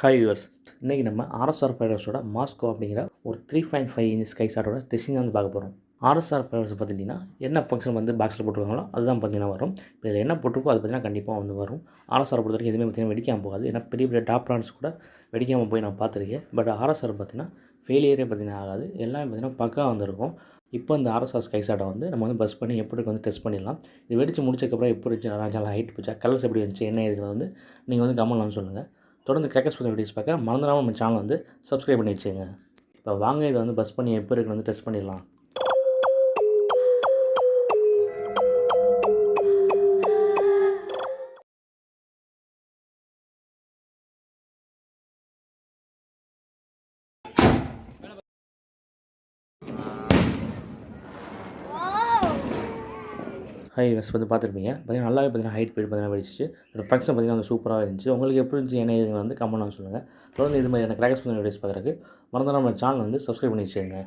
Hi viewers, இன்றைக்கி நம்ம RSR ஃபைபர்ஸோட Moscow அப்படிங்கிற ஒரு 3.5 இன்ச் ஸ்கை ஷாட்டோட டெஸ்டிங் வந்து பார்க்க போகிறோம். ஆர்எஸ்ஆர் ஃபைபர்ஸ் பார்த்துட்டிங்கன்னா என்ன ஃபங்க்ஷன் வந்து பாக்ஸில் போட்டிருக்காங்களோ அதுதான் பார்த்தீங்கன்னா வரும். இப்போ இதில் என்ன போட்டிருக்கோ அது பார்த்தீங்கன்னா கண்டிப்பாக வந்து வரும். ஆர்எஸ்ஆர் பொறுத்த வரைக்கும் எதுவுமே பார்த்தீங்கன்னா வெடிக்காமல் போகாது. ஏன்னா பெரிய பெரிய டாப் பிராண்ட்ஸ் கூட வெடிக்காமல் போய் நான் பார்த்துருக்கேன். பட் ஆர்எஸ்ஆர் பார்த்தீங்கன்னா ஃபெயிலியரே பார்த்தீங்கன்னா ஆகாது. எல்லாமே பார்த்தீங்கன்னா பக்கா வந்துருக்கும். இப்போ இந்த ஆர்எஸ்ஆர் ஸ்கை ஷாட்டை வந்து நம்ம வந்து பஸ் பண்ணி எப்படி வந்து டெஸ்ட் பண்ணிடலாம். இது வெடித்து முடிச்சக்கப்புறம் எப்படி இருந்துச்சு, நல்லா ஹைட் போச்சா, கலர்ஸ் எப்படி இருந்துச்சு, என்ன இதுக்கு வந்து நீங்கள் வந்து கமெண்ட்ல வந்து சொல்லுங்கள். தொடர்ந்து கிராக்கர்ஸ் பற்றி வீடியோஸ் பார்க்க மறந்துடாமல் நம்ம சேனல் வந்து சப்ஸ்கிரைப் பண்ணி வச்சுங்க. இப்போ வாங்க இதை வந்து பஸ் பண்ணி எப்போ இருக்குன்னு வந்து டெஸ்ட் பண்ணிடலாம். ஹை பஸ் வந்து பார்த்துருப்பீங்க. பார்த்தீங்கன்னா நல்லாவே பார்த்தீங்கன்னா ஹைட் போய்ட்டு பார்த்தீங்கன்னா வெடிச்சிச்சு. ஃபங்க்ஷன் பார்த்தீங்கன்னா வந்து சூப்பராக இருந்துச்சு. உங்களுக்கு எப்படி இருந்துச்சு என்ன இதுங்க வந்து கமெண்ட்ல சொல்லுங்கள். தொடர்ந்து இது மாதிரியான கிராக்கர்ஸ் பற்றி வீடியோஸ் பார்க்குறதுக்கு மறந்துடாமல் நம்ம சேனல் வந்து சப்ஸ்கிரைப் பண்ணி வச்சுங்க.